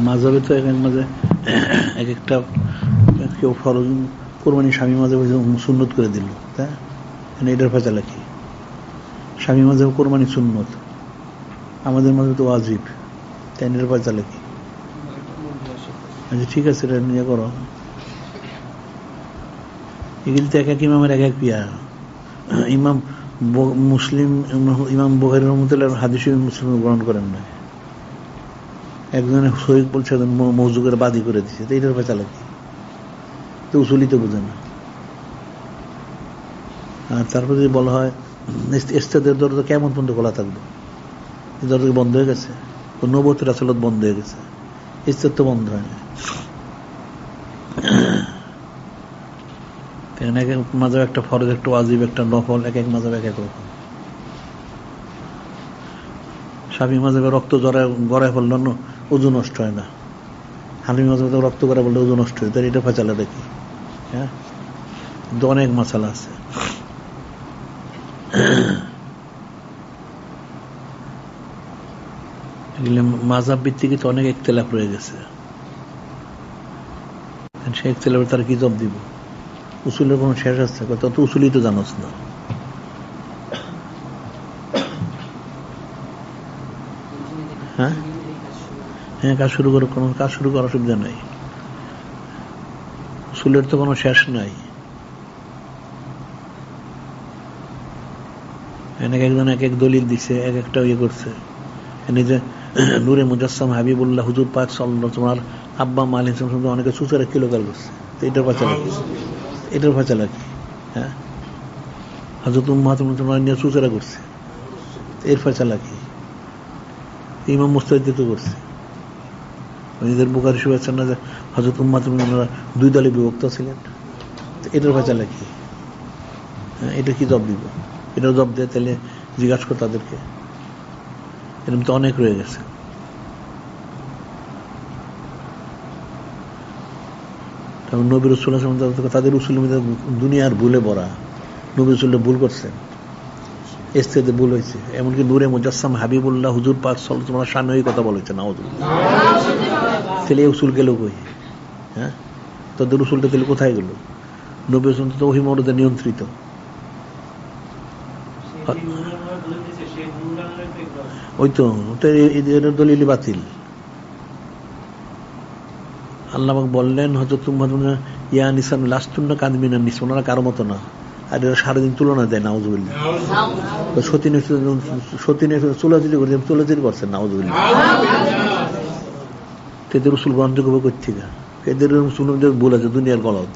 মাঝাবে তো এক মাঝে এক একটা কেউ ফরজ কোরবানি স্বামী মাঝে সুন্নত করে দিল, তাই এটার ফেচালা কি? স্বামী মাঝে কোরবানি সুন্নত, আমাদের মাঝে তো ওয়াজিব, তাই এটার ফেচালা কি? আচ্ছা ঠিক আছে, এটা নিয়ে করো। এগুলি তো এক এক ইমামের এক এক পিয়া। ইমাম মুসলিম, ইমাম বুখারী রাহমাতুল্লাহ হাদিস মুসলিম গ্রহণ করেন না, একজনে সহিহ বলছে, মওযু করে বাদী করে দিচ্ছে, তো এটার ফেচালা কি? তো উসুলি তো বোঝে না। আর তারপর যদি বলা হয় ইস্তেদের দরজা কেমন পর্যন্ত খোলা থাকবে, এই দরজা বন্ধ হয়ে গেছে, নবুয়ত রাসূলত বন্ধ হয়ে গেছে, ইস্তেদ তো বন্ধ হয় না। এক এক মাযহাব একটা ফরজ, একটা ওয়াজিব, একটা নফল, এক এক মাযহাব এক এক রকম। শাফিঈ মাযহাবে রক্ত গড়ায় পড়লে ওযু নষ্ট হয় না, হানাফি মাযহাবে রক্ত গড়ায় পড়লে ওযু নষ্ট হয়, তাই এটা ফেচালা দেখি। হ্যাঁ, কিন্তু অনেক মাসালা আছে। মাযহাব ভিত্তিক তো অনেক ইখতিলাফ রয়ে গেছে, সেই ইখতিলাফে তারা কি জবাব দিব? উসুলের কোনো শেষ আছে? তত উসুলই তো জানোস না। হ্যাঁ হ্যাঁ, কাজ শুরু করো, কোনো কাজ শুরু করার অসুবিধা নাই, উসুলের তো কোনো শেষ নাই। একজন এক এক দলিল দিছে, এক একটা ইয়ে করছে। যে নূরে মুজাসসাম হাবিবুল্লাহ হুজুর পাক সাল্লাল্লাহু, তোমার আব্বা মালিক অনেকে সুচারা কিলোকাল করছে, তো এটার ফেচালা কি? এটার ফেচালা কি? হ্যাঁ, হযরত উম্মাহাতুল মুসলিমিন নিয়ে সুচারা করছে, এর ফেচালা কি? ইমাম মুজতাহিদ তো করছে। নিজের বুখারী শরীফে আছে না যে হযরত উম্মাহাতুল মুসলিমিনরা দুই দলে বিভক্ত ছিলেন, এটার ফেচালা কি? এটা কি জবাব দিব? এটা জবাব দেয় তাহলে জিজ্ঞাসা কর তাদেরকে, এরকম তো অনেক রয়ে গেছে। নবী রাসূলুল্লাহ সাল্লাল্লাহু আলাইহি ওয়াসাল্লাম তাদের উসুলের মধ্যে দুনিয়ার ভুলে ভরা। নবী রাসূলুল্লাহ ভুল করছেন, ইস্তেদে ভুল হয়েছে, এমনকি নূরে মুজাসসাম হাবিবুল্লাহ হুজুর পাক সাল্লাল্লাহু আলাইহি ওয়াসাল্লাম শানে কথা বলেছে, নাউযুবিল্লাহ। তাহলে এই উসুল গেল কই? হ্যাঁ, তাদের উসুলটা তাহলে কোথায় গেল? নবী রাসূল তো ওহী মওরুদে নিয়ন্ত্রিত। ওই তো এদের দলিল বাতিল। আল্লাহ পাক বললেন হযরত ইয়া নিসান লাস্তুন্না কাযমিনা নিস, ওনারা কারো মতো না। আর এরা সারাদিন তুলনা দেয়, নাউযুবিল্লাহ। সতীনে চুলাচুলি করছেন, চুলাচুলি করছেন, নাউযুবিল্লাহ। এদের রাসূল গ্রহণযোগ্য করছে না, এদের রাসূল ভুল আছে, দুনিয়ার গলত।